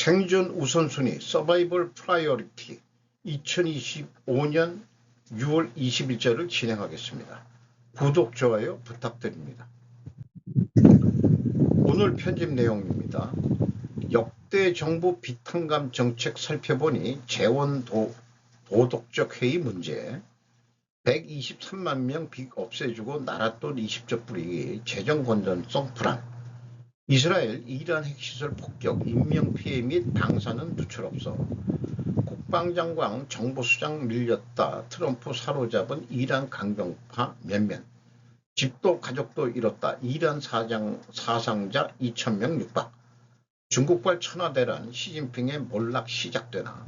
생존 우선순위 서바이벌 프라이어리티 2025년 6월 20일자를 진행하겠습니다. 구독, 좋아요 부탁드립니다. 오늘 편집 내용입니다. 역대 정부 비탄감 정책 살펴보니 재원 도덕적 해이 문제, 123만 명 빚 없애주고 나랏돈 20조 뿌리기, 재정 건전성 불안, 이스라엘 이란 핵시설 폭격, 인명피해 및 방사능 누출 없어, 국방장관 정보수장 밀렸다, 트럼프 사로잡은 이란 강경파 몇몇, 집도 가족도 잃었다, 이란 사상자 2,000명 육박, 중국발 천하대란 시진핑의 몰락 시작되나,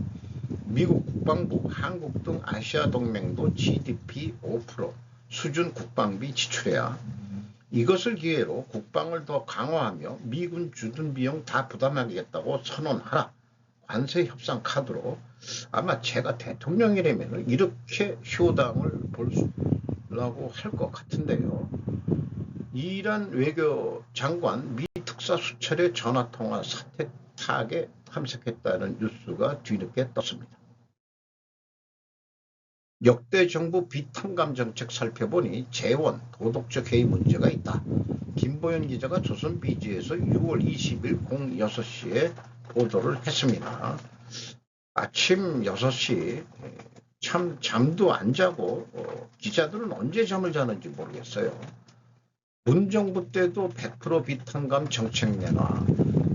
미국 국방부, 한국 등 아시아 동맹도 GDP 5% 수준 국방비 지출해야 이것을 기회로 국방을 더 강화하며 미군 주둔 비용 다 부담하겠다고 선언하라. 관세 협상 카드로 아마 제가 대통령이라면 이렇게 효당을 보려고 할 것 같은데요. 이란 외교장관 미 특사 수철의 전화통화 사태 타격에 참석했다는 뉴스가 뒤늦게 떴습니다. 역대 정부 비탄감 정책 살펴보니 재원, 도덕적 해이 문제가 있다. 김보연 기자가 조선비지에서 6월 20일 06시에 보도를 했습니다. 아침 6시 참 잠도 안 자고 기자들은 언제 잠을 자는지 모르겠어요. 문정부 때도 100% 비탄감 정책 내놔.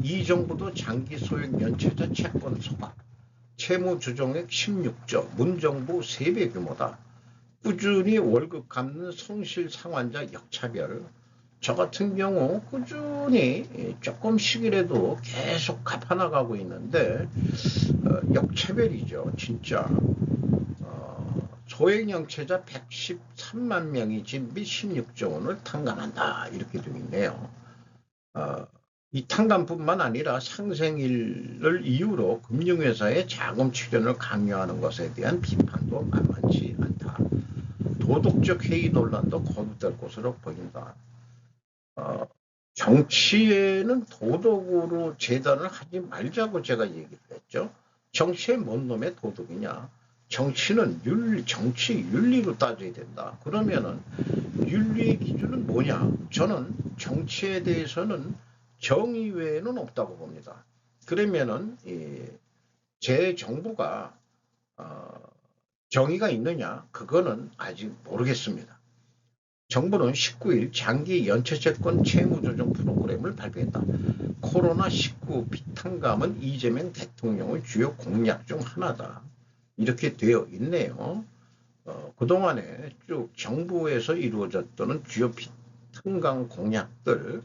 이 정부도 장기 소액 연체자 채권 소각. 채무 조정액 16조, 문정부 3배 규모다. 꾸준히 월급 갚는 성실 상환자 역차별. 저 같은 경우 꾸준히 조금씩이라도 계속 갚아나가고 있는데 역차별이죠. 진짜. 소액 연체자 113만 명이 빚 16조 원을 탕감한다. 이렇게 되어 있네요. 이 탕감뿐만 아니라 상생일을 이유로 금융회사의 자금 출연을 강요하는 것에 대한 비판도 만만치 않다. 도덕적 해이 논란도 거듭될 것으로 보인다. 정치에는 도덕으로 재단을 하지 말자고 제가 얘기를 했죠. 정치의 뭔 놈의 도덕이냐. 정치는 정치 윤리로 따져야 된다. 그러면은 윤리의 기준은 뭐냐. 저는 정치에 대해서는 정의 외에는 없다고 봅니다. 그러면은 제 정부가 정의가 있느냐? 그거는 아직 모르겠습니다. 정부는 19일 장기 연체채권 채무조정 프로그램을 발표했다. 코로나19 비탄감은 이재명 대통령의 주요 공약 중 하나다. 이렇게 되어 있네요. 그동안에 쭉 정부에서 이루어졌던 주요 비탄감 공약들,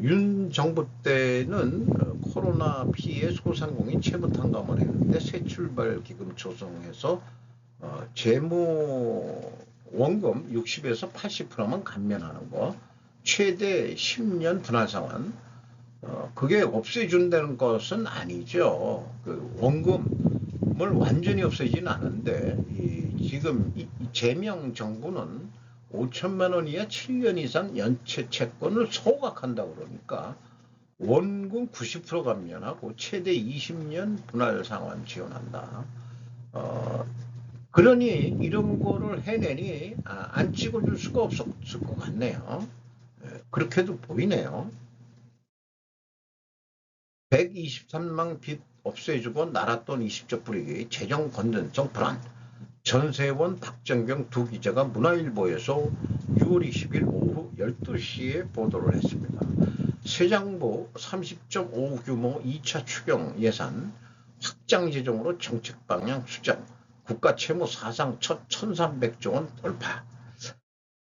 윤 정부 때는 코로나 피해 소상공인 채무탕감을 했는데 새출발 기금 조성해서 재무 원금 60에서 80%만 감면하는 거, 최대 10년 분할 상환, 그게 없애준다는 것은 아니죠. 그 원금을 완전히 없애지는 않은데 지금 이재명 정부는 5천만 원 이하 7년 이상 연체 채권을 소각한다 그러니까 원금 90% 감면하고 최대 20년 분할 상환 지원한다. 그러니 이런 거를 해내니 안 찍어줄 수가 없었을 것 같네요. 그렇게도 보이네요. 123만 빚 없애주고 나랏돈 20조 뿌리기, 재정 건전성 불안. 전세원, 박정경 두 기자가 문화일보에서 6월 20일 오후 12시에 보도를 했습니다. 새 정부 30.5 규모 2차 추경 예산 확장 재정으로 정책 방향 수정, 국가 채무 사상 첫 1,300조 원 돌파.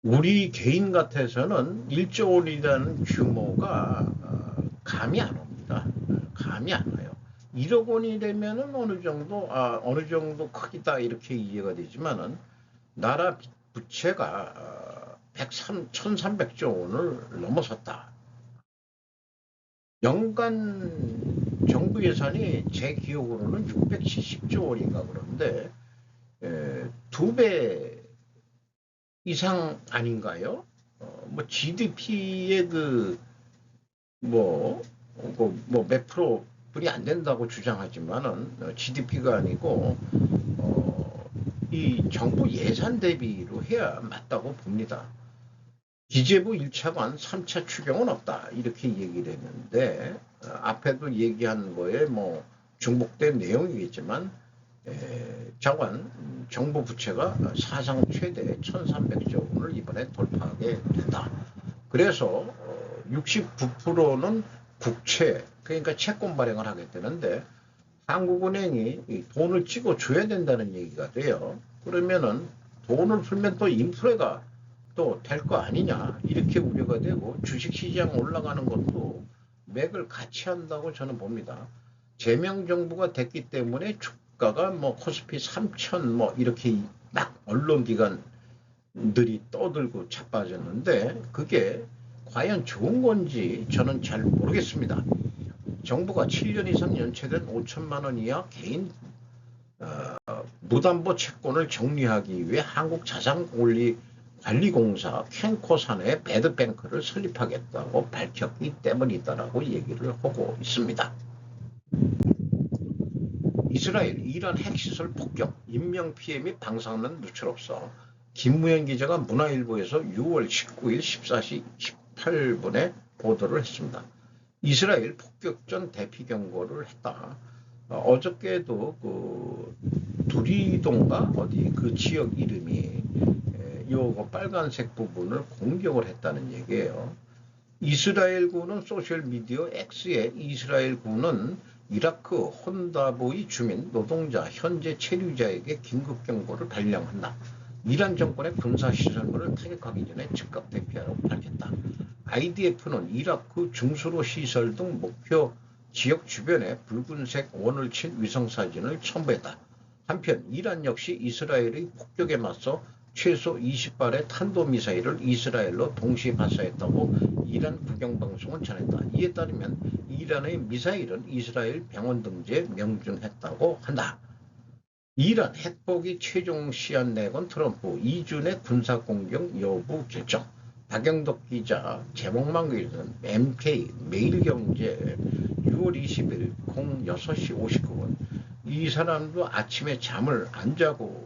우리 개인 같아서는 1조 원이라는 규모가 감이 안 옵니다. 감이 안 와요. 1억 원이 되면은 어느 정도 크기다 이렇게 이해가 되지만은 나라 부채가 1,300조 원을 넘어섰다. 연간 정부 예산이 제 기억으로는 670조 원인가 그런데 2배 이상 아닌가요? GDP의 몇 프로 20불이 안 된다고 주장하지만은 GDP가 아니고 이 정부 예산 대비로 해야 맞다고 봅니다. 기재부 1차관 3차 추경은 없다 이렇게 얘기를 했는데 앞에도 얘기한 거에 뭐 중복된 내용이겠지만 장관 정부 부채가 사상 최대 1300조 원을 이번에 돌파하게 된다. 그래서 69%는 국채 그러니까 채권 발행을 하게 되는데 한국은행이 돈을 찍어줘야 된다는 얘기가 돼요. 그러면은 돈을 풀면 또 인플레가 또 될 거 아니냐 이렇게 우려가 되고 주식시장 올라가는 것도 맥을 같이 한다고 저는 봅니다. 제명정부가 됐기 때문에 주가가 뭐 코스피 3000 뭐 이렇게 막 언론기관들이 떠들고 자빠졌는데 그게 과연 좋은 건지 저는 잘 모르겠습니다. 정부가 7년 이상 연체된 5천만 원 이하 개인 무담보 채권을 정리하기 위해 한국자산관리공사 캔코산에 배드뱅크를 설립하겠다고 밝혔기 때문이다라고 얘기를 하고 있습니다. 이스라엘, 이란 핵시설 폭격, 인명피해 및 방사능 누출 없어. 김무현 기자가 문화일보에서 6월 19일 14시 18분에 보도를 했습니다. 이스라엘 폭격 전 대피 경고를 했다. 어저께도 그 두리동가 어디 그 지역 이름이 요 빨간색 부분을 공격을 했다는 얘기예요. 이스라엘군은 소셜미디어 X에 이스라엘군은 이라크 혼다보이 주민 노동자 현재 체류자에게 긴급 경보를 발령한다. 이란 정권의 군사시설물을 타격하기 전에 즉각 대피하라고 밝혔다. IDF는 이라크 중수로 시설 등 목표 지역 주변에 붉은색 원을 친 위성사진을 첨부했다. 한편 이란 역시 이스라엘의 폭격에 맞서 최소 20발의 탄도미사일을 이스라엘로 동시에 발사했다고 이란 국영방송은 전했다. 이에 따르면 이란의 미사일은 이스라엘 병원 등지에 명중했다고 한다. 이란 핵폭이 최종 시한 내건 트럼프 2주 내 군사공격 여부 결정. 박영덕 기자 제목만 기는 MK 매일경제 6월 20일 06시 59분 이 사람도 아침에 잠을 안 자고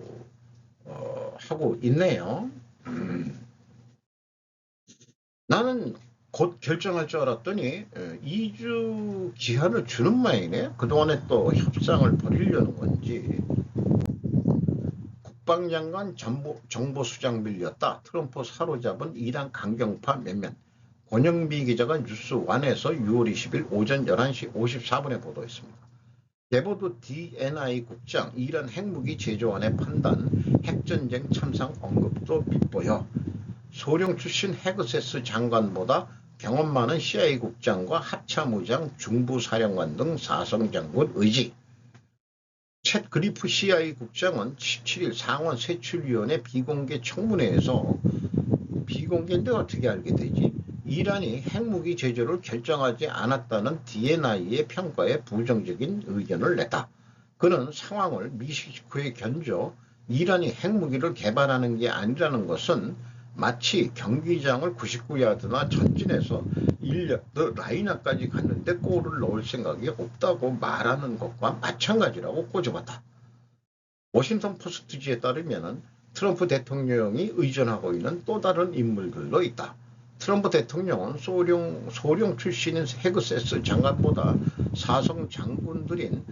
하고 있네요. 나는 곧 결정할 줄 알았더니 2주 기한을 주는 모양이네. 그동안에 또 협상을 벌이려는 건지. 국방장관 정보수장 밀렸다. 트럼프 사로잡은 이란 강경파 몇몇. 권영비 기자가 뉴스원에서 6월 20일 오전 11시 54분에 보도했습니다. 개보도 DNI 국장 이란 핵무기 제조안의 판단 핵전쟁 참상 언급도 빗보여 소령 출신 헤그세스 장관보다 경험 많은 CIA 국장과 합참의장 중부사령관 등 사성장군 의지. 챗 그리프 CIA 국장은 17일 상원 세출위원회 비공개 청문회에서 비공개인데 어떻게 알게 되지? 이란이 핵무기 제조를 결정하지 않았다는 DNI의 평가에 부정적인 의견을 냈다. 그는 상황을 미식후에 견져 이란이 핵무기를 개발하는 게 아니라는 것은 마치 경기장을 99야드나 전진해서 1야드 라인아까지 갔는데 골을 넣을 생각이 없다고 말하는 것과 마찬가지라고 꼬집었다. 워싱턴 포스트지에 따르면 트럼프 대통령이 의존하고 있는 또 다른 인물들도 있다. 트럼프 대통령은 소령 출신인 헤그세스 장관보다 사성 장군들인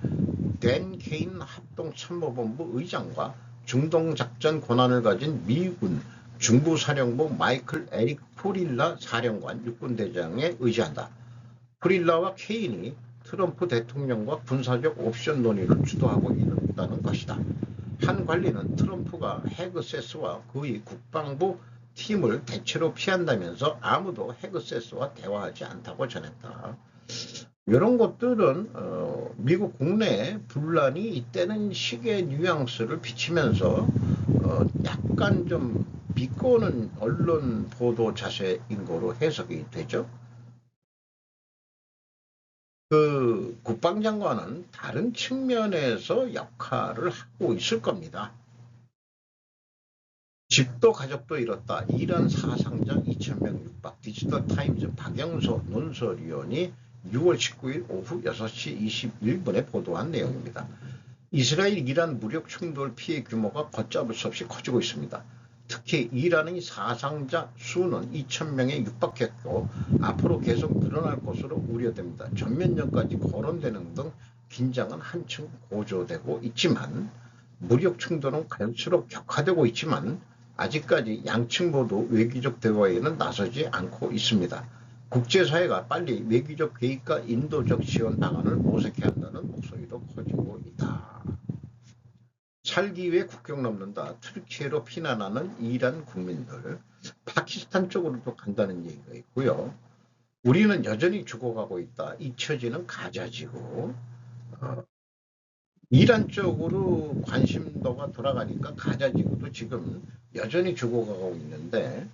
댄 케인 합동참모본부 의장과 중동작전 권한을 가진 미군 중부사령부 마이클 에릭 프릴라 사령관 육군대장에 의지한다. 프릴라와 케인이 트럼프 대통령과 군사적 옵션 논의를 주도하고 있다는 것이다. 한 관리는 트럼프가 헤그세스와 그의 국방부 팀을 대체로 피한다면서 아무도 헤그세스와 대화하지 않다고 전했다. 이런 것들은 미국 국내에 분란이 있다는 식의 뉘앙스를 비치면서 약간 좀 비꼬는 언론 보도 자세인 거로 해석이 되죠. 그 국방장관은 다른 측면에서 역할을 하고 있을 겁니다. 집도 가족도 잃었다. 이란 사상장 2000명 육박. 디지털타임즈 박영서 논설위원이 6월 19일 오후 6시 21분에 보도한 내용입니다. 이스라엘-이란 무력 충돌 피해 규모가 걷잡을 수 없이 커지고 있습니다. 특히 이란의 사상자 수는 2,000명에 육박했고 앞으로 계속 늘어날 것으로 우려됩니다. 전면전까지 거론되는 등 긴장은 한층 고조되고 있지만 무력 충돌은 갈수록 격화되고 있지만 아직까지 양측 모두 외교적 대화에는 나서지 않고 있습니다. 국제사회가 빨리 외교적 개입과 인도적 지원 방안을 모색해야 한다는 목소리도 커지고 있다. 살기 위해 국경 넘는다. 터키로 피난하는 이란 국민들, 파키스탄 쪽으로도 간다는 얘기가 있고요. 우리는 여전히 죽어가고 있다. 잊혀지는 가자지구. 이란 쪽으로 관심도가 돌아가니까 가자지구도 지금 여전히 죽어가고 있는데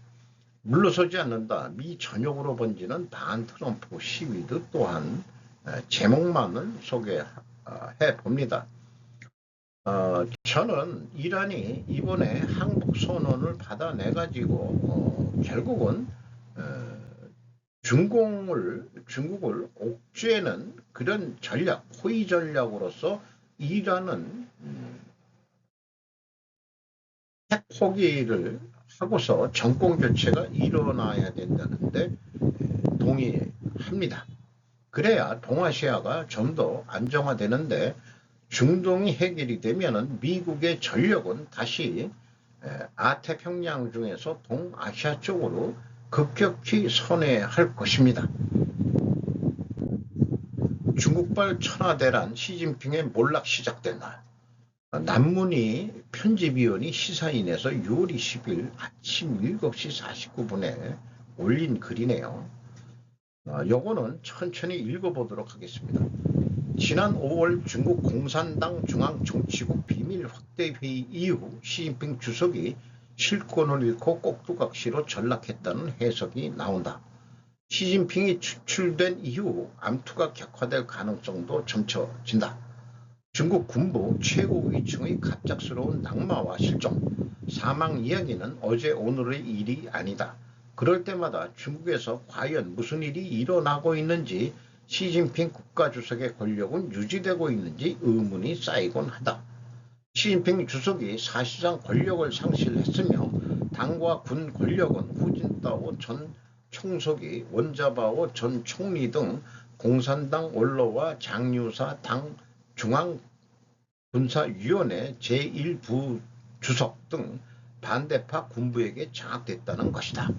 물러서지 않는다. 미 전역으로 번지는 반 트럼프 시위도 또한 제목만을 소개해 봅니다. 저는 이란이 이번에 항복 선언을 받아내가지고 결국은 중국을 옥죄는 그런 전략, 호위 전략으로서 이란은 핵 포기를 하고서 정권 교체가 일어나야 된다는데 동의합니다. 그래야 동아시아가 좀 더 안정화되는데 중동이 해결이 되면은 미국의 전력은 다시 아태평양 중에서 동아시아 쪽으로 급격히 선회할 것입니다. 중국발 천하대란 시진핑의 몰락 시작된다. 남문희 편집위원이 시사인에서 6월 20일 아침 7시 49분에 올린 글이네요. 요거는 천천히 읽어보도록 하겠습니다. 지난 5월 중국 공산당 중앙정치국 비밀 확대회의 이후 시진핑 주석이 실권을 잃고 꼭두각시로 전락했다는 해석이 나온다. 시진핑이 추출된 이후 암투가 격화될 가능성도 점쳐진다. 중국 군부 최고위층의 갑작스러운 낙마와 실종, 사망 이야기는 어제 오늘의 일이 아니다. 그럴 때마다 중국에서 과연 무슨 일이 일어나고 있는지 시진핑 국가주석의 권력은 유지되고 있는지 의문이 쌓이곤 하다. 시진핑 주석이 사실상 권력을 상실했으며 당과 군 권력은 후진타오 전 총석이, 원자바오 전 총리 등 공산당 원로와 장유사 당 중앙군사위원회 제1부주석 등 반대파 군부에게 장악됐다는 것이다.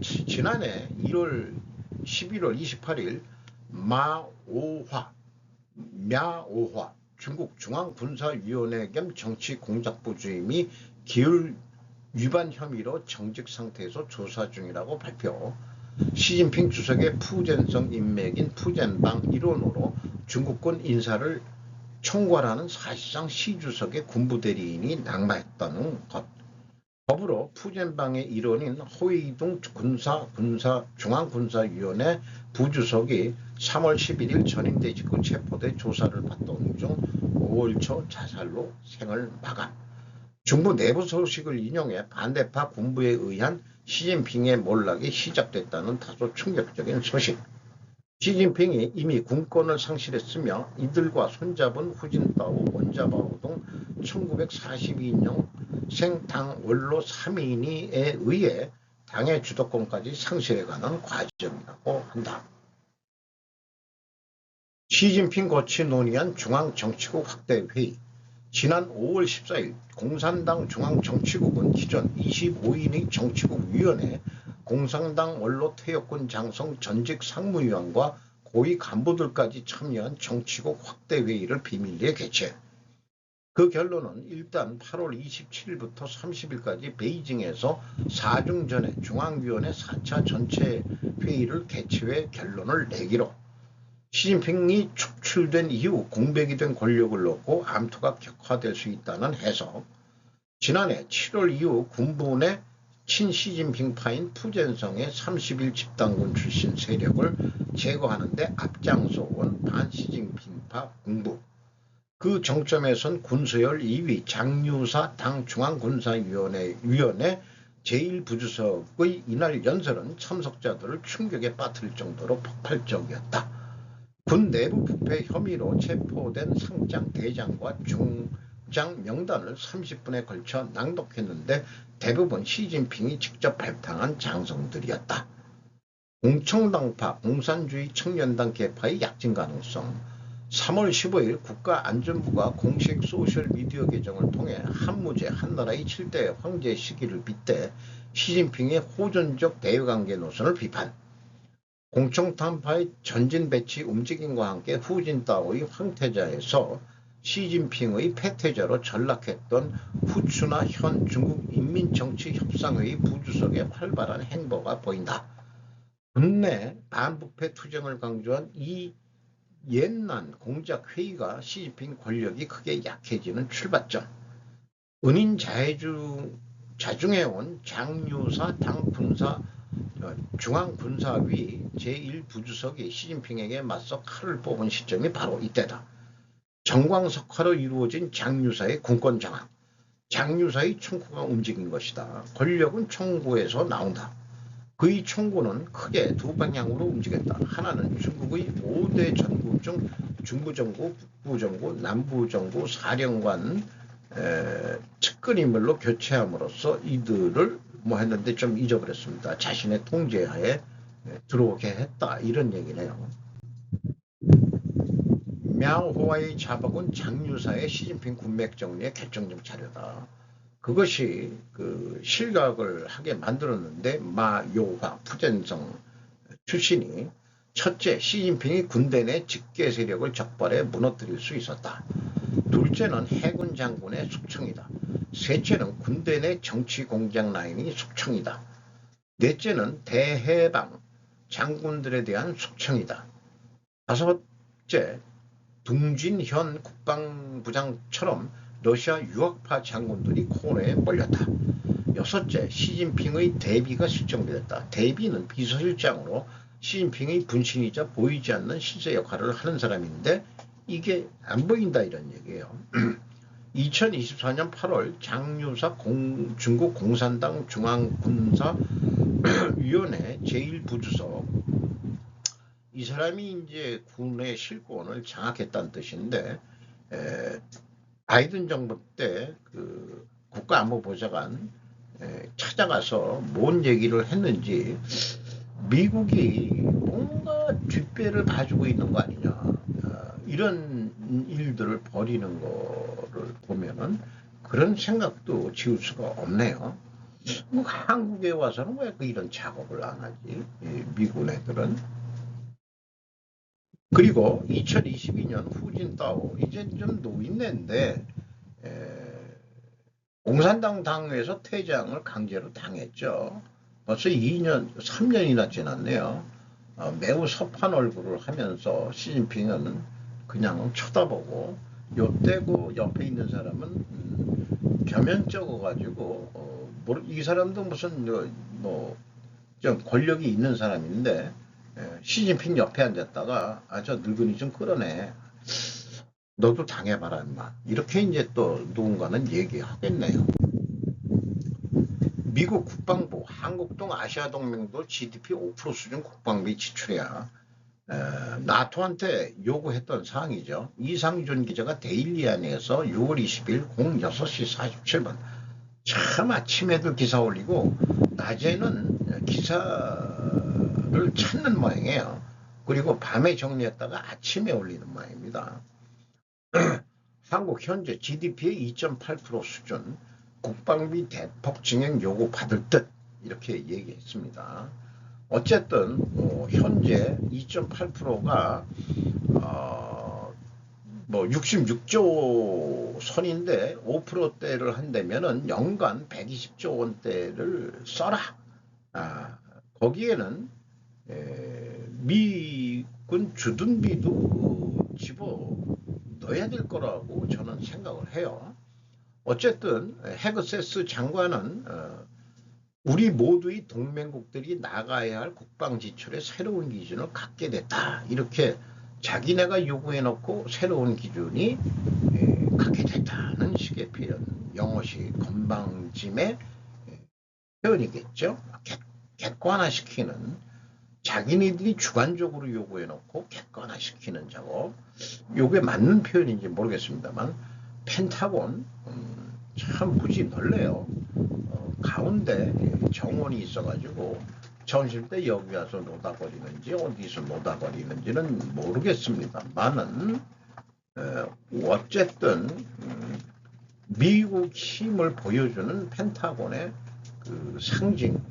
지난해 11월 28일 마오화 중국 중앙군사위원회 겸 정치공작부 주임이 기율 위반 혐의로 정직 상태에서 조사 중이라고 발표. 시진핑 주석의 푸젠성 인맥인 푸젠방 일원으로 중국군 인사를 총괄하는 사실상 시 주석의 군부대리인이 낙마했다는 것. 더불어 푸젠방의 일원인 호이둥 중앙군사위원회 부주석이 3월 11일 전임대 직후 체포돼 조사를 받던 중 5월 초 자살로 생을 마감. 중부 내부 소식을 인용해 반대파 군부에 의한 시진핑의 몰락이 시작됐다는 다소 충격적인 소식. 시진핑이 이미 군권을 상실했으며 이들과 손잡은 후진타오, 원자바오 등 1942년 생당 원로 3인에 의해 당의 주도권까지 상실해가는 과정이라고 한다. 시진핑 거치 논의한 중앙정치국 확대회의. 지난 5월 14일 공산당 중앙정치국은 기존 25인의 정치국위원회, 공산당 원로 퇴역군 장성 전직 상무위원과 고위 간부들까지 참여한 정치국 확대회의를 비밀리에 개최. 그 결론은 일단 8월 27일부터 30일까지 베이징에서 4중 전에 중앙위원회 4차 전체 회의를 개최해 결론을 내기로. 시진핑이 축출된 이후 공백이 된 권력을 놓고 암투가 격화될 수 있다는 해석. 지난해 7월 이후 군부 내 친시진핑파인 푸젠성의 30일 집단군 출신 세력을 제거하는 데 앞장서온 반시진핑파 군부. 그 정점에선 군수열 2위 장유사 당 중앙군사위원회 제1부주석의 이날 연설은 참석자들을 충격에 빠뜨릴 정도로 폭발적이었다. 군 내부 부패 혐의로 체포된 상장 대장과 중장 명단을 30분에 걸쳐 낭독했는데 대부분 시진핑이 직접 발탁한 장성들이었다. 공청당파, 공산주의 청년당 계파의 약진 가능성. 3월 15일 국가안전부가 공식 소셜미디어 계정을 통해 한무제 한나라의 7대 황제 시기를 빗대 시진핑의 호전적 대외관계 노선을 비판. 공청당파의 전진 배치 움직임과 함께 후진타오의 황태자에서 시진핑의 패태자로 전락했던 후추나 현 중국인민정치협상회의 부주석의 활발한 행보가 보인다. 국내 반부패 투쟁을 강조한 이 옛날 공작회의가 시진핑 권력이 크게 약해지는 출발점. 은인 자중해온 장유사 당군사 중앙군사위 제1부주석이 시진핑에게 맞서 칼을 뽑은 시점이 바로 이때다. 정광석화로 이루어진 장유사의 군권 장악. 장유사의 총구가 움직인 것이다. 권력은 총구에서 나온다. 그의 총구는 크게 두 방향으로 움직였다. 하나는 중국의 5대 전국 중 중부정부, 북부정부, 남부정부 사령관 측근인물로 교체함으로써 이들을 뭐 했는데 좀 잊어버렸습니다. 자신의 통제하에 들어오게 했다. 이런 얘기네요. мя오호와의 자박은 장유사의 시진핑 군맥 정리의 결정적 자료다. 그것이 그 실각을 하게 만들었는데 마요화 푸젠성 출신이 첫째, 시진핑이 군대 내 직계 세력을 적발해 무너뜨릴 수 있었다. 둘째는 해군 장군의 숙청이다. 셋째는 군대 내 정치 공작 라인이 숙청이다. 넷째는 대해방 장군들에 대한 숙청이다. 다섯째, 둥진현 국방부장처럼 러시아 유학파 장군들이 코너에 몰렸다. 여섯째, 시진핑의 대비가 실정됐다. 대비는 비서실장으로 시진핑의 분신이자 보이지 않는 실세 역할을 하는 사람인데 이게 안 보인다 이런 얘기예요. 2024년 8월 장유사 중국 공산당 중앙군사위원회 제1부주석 이 사람이 이제 군의 실권을 장악했다는 뜻인데 바이든 정부 때 그 국가안보보좌관 찾아가서 뭔 얘기를 했는지 미국이 뭔가 뒷배를 봐주고 있는 거 아니냐 이런 일들을 벌이는 거를 보면은 그런 생각도 지울 수가 없네요. 뭐 한국에 와서는 왜 이런 작업을 안 하지 미국 애들은. 그리고 2022년 후진타오 이제 좀 노인네인데 공산당 당에서 퇴장을 강제로 당했죠. 벌써 3년이나 지났네요. 매우 섭한 얼굴을 하면서 시진핑은 그냥 쳐다보고 요때 그 옆에 있는 사람은 겸연쩍어 가지고 이 사람도 무슨 뭐 좀 권력이 있는 사람인데 시진핑 옆에 앉았다가 저 늙은이 좀 끌어내. 너도 당해봐라 인마. 이렇게 이제 또 누군가는 얘기하겠네요. 미국 국방부 한국동 아시아동맹도 GDP 5% 수준 국방비 지출이야. 나토한테 요구했던 사항이죠. 이상준 기자가 데일리안에서 6월 20일 06시 47분 참 아침에도 기사 올리고 낮에는 기사를 찾는 모양이에요. 그리고 밤에 정리했다가 아침에 올리는 모양입니다. 한국 현재 GDP의 2.8% 수준 국방비 대폭 증액 요구 받을 듯 이렇게 얘기했습니다. 어쨌든 현재 2.8%가 뭐 66조 선인데 5%대를 한다면은 연간 120조 원대를 써라. 거기에는 미군 주둔비도 집어 넣어야 될 거라고 저는 생각을 해요. 어쨌든 헤그세스 장관은 우리 모두의 동맹국들이 나가야 할 국방 지출의 새로운 기준을 갖게 됐다. 이렇게 자기네가 요구해놓고 새로운 기준이 갖게 됐다는 식의 표현. 영어식 건방짐의 표현이겠죠. 객관화시키는, 자기네들이 주관적으로 요구해놓고 객관화시키는 작업. 요게 맞는 표현인지 모르겠습니다만 펜타곤 참 굳이 넓네요. 가운데 정원이 있어가지고 전실 때 여기 와서 노다거리는지 어디서 노다거리는지는 모르겠습니다만은 어쨌든 미국 힘을 보여주는 펜타곤의 그 상징,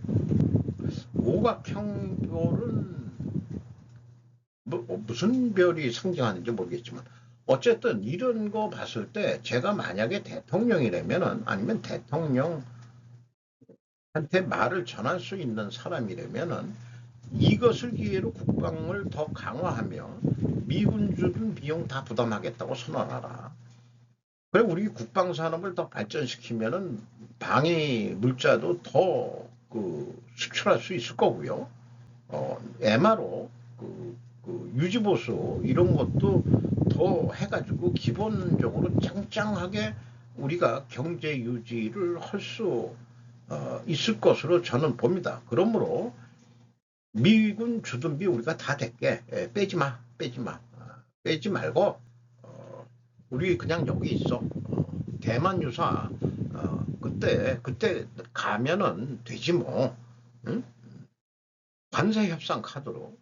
오각형 별은 무슨 별이 상징하는지 모르겠지만 어쨌든 이런 거 봤을 때 제가 만약에 대통령이라면은, 아니면 대통령한테 말을 전할 수 있는 사람이라면은 이것을 기회로 국방을 더 강화하며 미군 주둔 비용 다 부담하겠다고 선언하라. 그래, 우리 국방 산업을 더 발전시키면은 방위 물자도 더 수출할 수 있을 거고요. MRO, 유지보수 이런 것도 더 해가지고 기본적으로 짱짱하게 우리가 경제 유지를 할 수 있을 것으로 저는 봅니다. 그러므로 미군 주둔비 우리가 다 댈게. 빼지 마, 빼지 마. 빼지 말고 우리 그냥 여기 있어. 대만 유사 그때 가면은 되지 뭐. 응? 관세 협상 카드로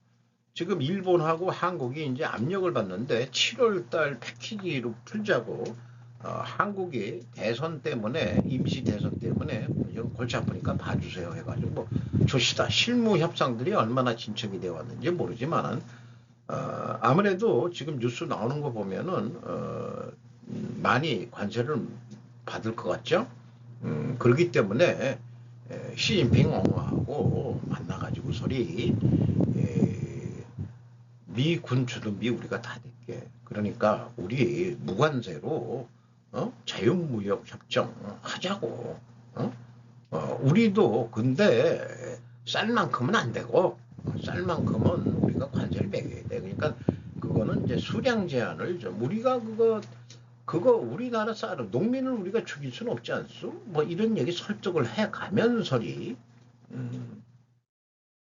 지금 일본하고 한국이 이제 압력을 받는데 7월달 패키지로 풀자고. 한국이 대선 때문에, 임시 대선 때문에 골치 아프니까 봐주세요 해가지고 뭐 좋시다. 실무 협상들이 얼마나 진척이 되어 왔는지 모르지만 아무래도 지금 뉴스 나오는 거 보면은 많이 관세를 받을 것 같죠. 그렇기 때문에 시진핑 엉하고 만나가지고 소리 미군 주둔비 우리가 다 낼게. 그러니까 우리 무관세로 자유무역 협정 하자고. 우리도 근데 쌀 만큼은 안 되고, 쌀 만큼은 우리가 관세를 매겨야 돼. 그러니까 그거는 이제 수량 제한을 좀 우리가 그거 우리나라 쌀을 농민을 우리가 죽일 수는 없지 않소? 뭐 이런 얘기 설득을 해 가면서리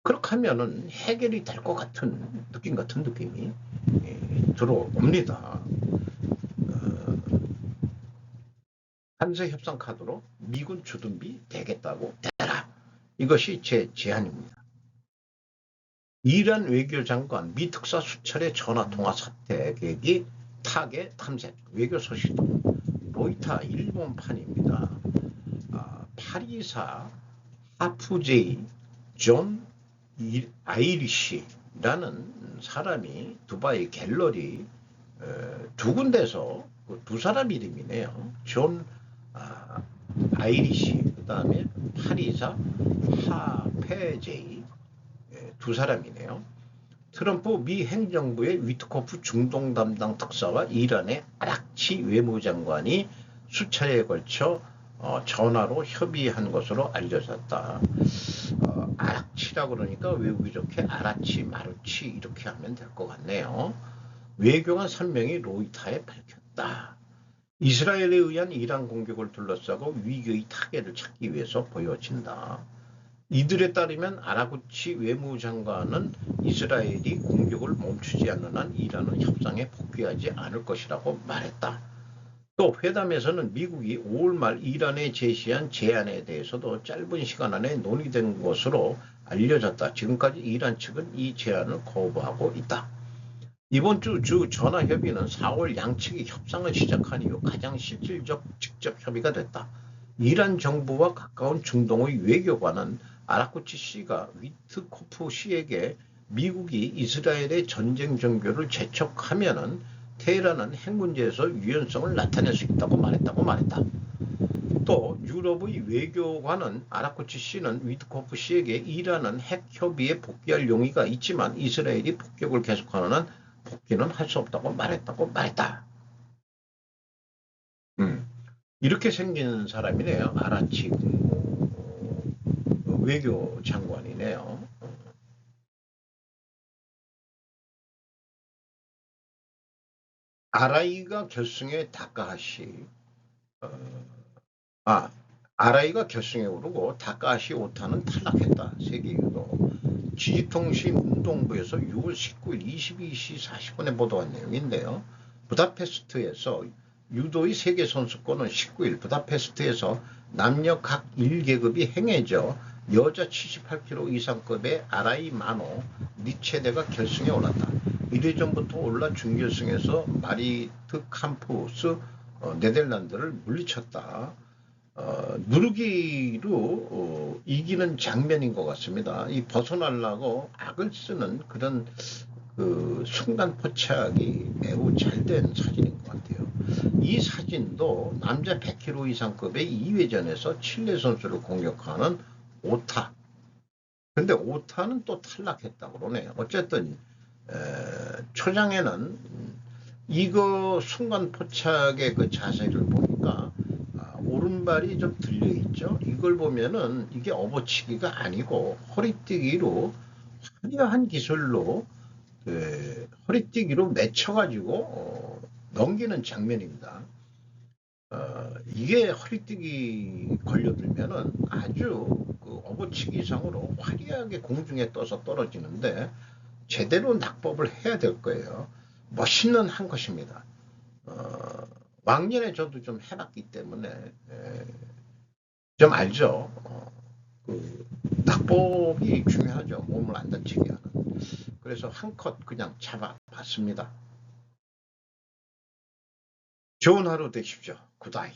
그렇게 하면은 해결이 될 것 같은 느낌 같은 느낌이 들어옵니다. 관세 협상 카드로 미군 주둔비 대겠다고 대라. 이것이 제 제안입니다. 이란 외교장관 미 특사 수차례 전화 통화 사태 계획이 타계 탐색. 외교 소식도 로이터 일본판입니다. 파리사 하프제이 존 아이리시라는 사람이 두바이 갤러리 두 군데서 두 사람 이름이네요. 존 아이리시, 그 다음에 파리사 하페제이, 두 사람이네요. 트럼프 미 행정부의 위트코프 중동 담당 특사와 이란의 아락치 외무장관이 수차례에 걸쳐 전화로 협의한 것으로 알려졌다. 아락치라고 그러니까 외우기 좋게 아라치, 마루치 이렇게 하면 될 것 같네요. 외교관 3명이 로이터에 밝혔다. 이스라엘에 의한 이란 공격을 둘러싸고 위기의 타개를 찾기 위해서 보여진다. 이들에 따르면 아라구치 외무장관은 이스라엘이 공격을 멈추지 않는 한 이란은 협상에 복귀하지 않을 것이라고 말했다. 또 회담에서는 미국이 5월 말 이란에 제시한 제안에 대해서도 짧은 시간 안에 논의된 것으로 알려졌다. 지금까지 이란 측은 이 제안을 거부하고 있다. 이번 주 전화협의는 4월 양측이 협상을 시작한 이후 가장 실질적 직접 협의가 됐다. 이란 정부와 가까운 중동의 외교관은 아라쿠치 씨가 위트코프 씨에게 미국이 이스라엘의 전쟁 종교를 재촉하면은 테헤란은 핵 문제에서 유연성을 나타낼 수 있다고 말했다. 또 유럽의 외교관은 아라쿠치 씨는 위트코프 씨에게 이란은 핵 협의에 복귀할 용의가 있지만 이스라엘이 폭격을 계속하는 한 복귀는 할 수 없다고 말했다. 이렇게 생긴 사람이네요. 아라치 외교 장관이네요. 아라이가 결승의 다카하시, 어, 아, 아라이가 결승에 오르고 다카시 오타는 탈락했다. 세계 유도 지지통신 운동부에서 6월 19일 22시 40분에 보도한 내용인데요. 부다페스트에서 유도의 세계선수권은 19일 부다페스트에서 남녀 각 1계급이 행해져 여자 78kg 이상급의 아라이 마노 니체대가 결승에 올랐다. 1회 전부터 올라 준결승에서 마리트 캄푸스 네덜란드를 물리쳤다. 누르기로 이기는 장면인 것 같습니다. 이 벗어나려고 악을 쓰는 그런 그 순간 포착이 매우 잘된 사진인 것 같아요. 이 사진도 남자 100kg 이상급의 2회전에서 칠레 선수를 공격하는 오타. 근데 오타는 또 탈락했다고 그러네요. 어쨌든 초장에는 이거 순간 포착의 그 자세를 보니까 오른발이 좀 들려 있죠. 이걸 보면은 이게 업어치기가 아니고 허리뛰기로 화려한 기술로 허리뛰기로 맺혀가지고 넘기는 장면입니다. 이게 허리뛰기 걸려들면은 아주 그 업어치기 이상으로 화려하게 공중에 떠서 떨어지는데 제대로 낙법을 해야 될 거예요. 멋있는 한 것입니다. 왕년에 저도 좀 해봤기 때문에 좀 알죠. 그 낙법이 중요하죠. 몸을 안 다치게 하는. 그래서 한 컷 그냥 잡아봤습니다. 좋은 하루 되십시오. 굿아이.